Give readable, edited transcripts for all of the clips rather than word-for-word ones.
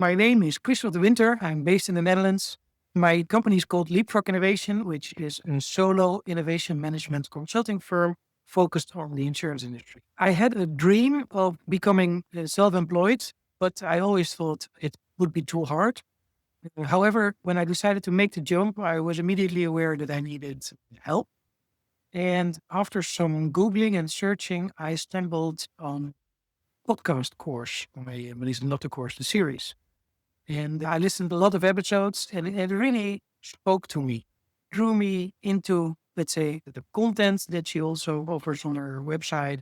My name is Christof de Winter. I'm based in the Netherlands. My company is called Leapfrog Innovation, which is a solo innovation management consulting firm focused on the insurance industry. I had a dream of becoming self-employed, but I always thought it would be too hard. However, when I decided to make the jump, I was immediately aware that I needed help. And after some Googling and searching, I stumbled on podcast course, at least not the course, the series. And I listened to a lot of episodes and it really spoke to me, drew me into, let's say, the content that she also offers on her website.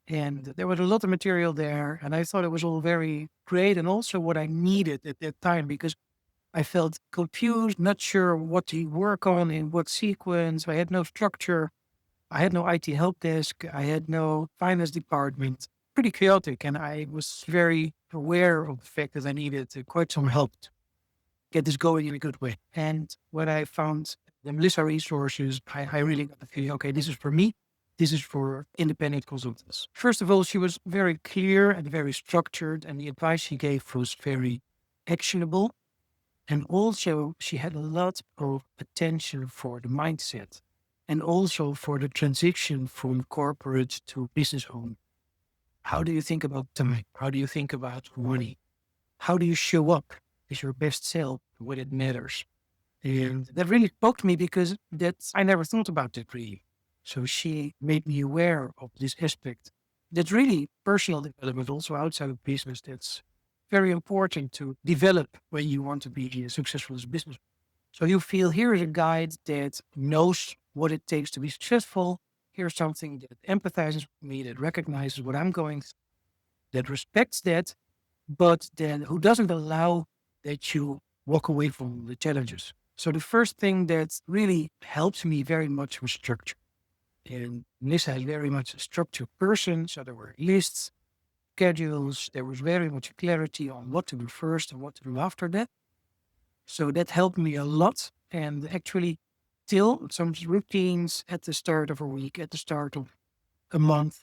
And there was a lot of material there. And I thought it was all very great and also what I needed at that time because I felt confused, not sure what to work on in what sequence. I had no structure. I had no IT help desk. I had no finance department. Pretty chaotic. And I was very aware of the fact that I needed quite some help to get this going in a good way. And when I found the Melissa resources, I really got the feeling, okay, this is for me. This is for independent consultants. First of all, she was very clear and very structured, and the advice she gave was very actionable. And also, she had a lot of attention for the mindset and also for the transition from corporate to business owner. How do you think about time? How do you think about money? How do you show up as your best self when it matters? And that really spoke to me because I never thought about that really. So she made me aware of this aspect. That's really personal development, also outside of business. That's very important to develop when you want to be successful as a business. So you feel here is a guide that knows what it takes to be successful. Here's something that empathizes with me, that recognizes what I'm going through, that respects that, but then who doesn't allow that you walk away from the challenges. So the first thing that really helped me very much was structure. And Nissa is very much a structured person. So there were lists, schedules. There was very much clarity on what to do first and what to do after that. So that helped me a lot. And actually, till some routines at the start of a week, at the start of a month,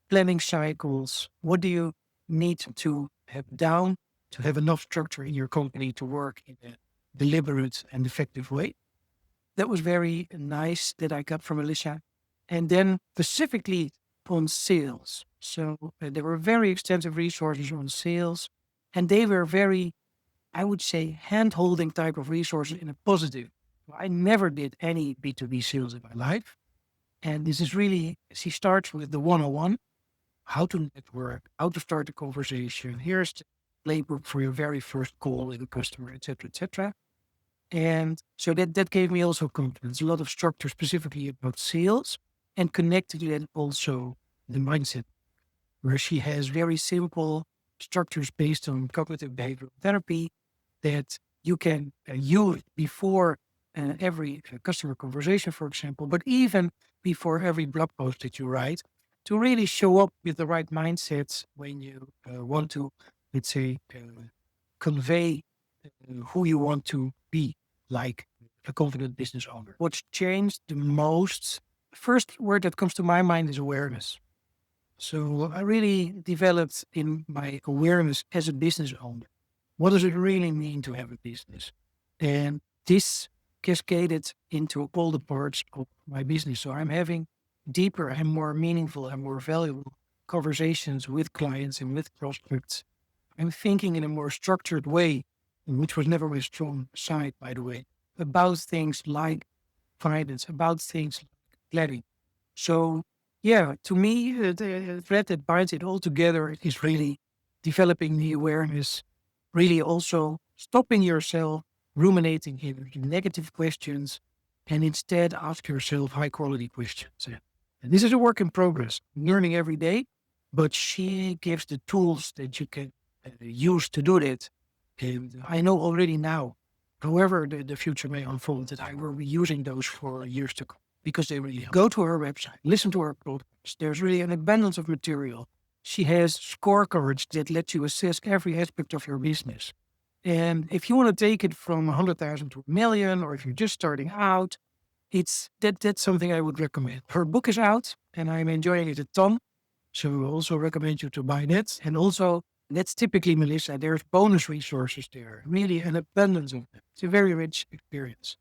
planning cycles. What do you need to have down to have enough structure in your company to work in a deliberate and effective way? That was very nice that I got from Alicia. And then specifically on sales. So there were very extensive resources on sales, and they were very, I would say, hand holding type of resources in a positive. I never did any B2B sales in my life. And this is really, she starts with the 101, how to network, how to start a conversation. Here's the playbook for your very first call with a customer, et cetera, et cetera. And so that gave me also confidence, a lot of structure specifically about sales and connected to that also the mindset, where she has very simple structures based on cognitive behavioral therapy that you can use before every customer conversation, for example, but even before every blog post that you write to really show up with the right mindsets when you want to, let's say, convey who you want to be, like a confident business owner. What's changed the most, first word that comes to my mind is awareness. So I really developed in my awareness as a business owner. What does it really mean to have a business? And this cascaded into all the parts of my business. So I'm having deeper and more meaningful and more valuable conversations with clients and with prospects. I'm thinking in a more structured way, which was never my strong side, by the way, about things like finance, about things like planning. So, yeah, to me, the thread that binds it all together is really developing the awareness, really also stopping yourself ruminating in negative questions and instead ask yourself high quality questions. And this is a work in progress, learning every day, but she gives the tools that you can use to do that. And I know already now, however the future may unfold, that I will be using those for years to come because they really help. Go to her website, listen to her podcasts. There's really an abundance of material. She has scorecards that let you assess every aspect of your business. And if you want to take it from 100,000 to a million, or if you're just starting out, that's something I would recommend. Her book is out and I'm enjoying it a ton. So I also recommend you to buy that. And also That's typically, Melissa, there's bonus resources there, really an abundance of them. It's a very rich experience.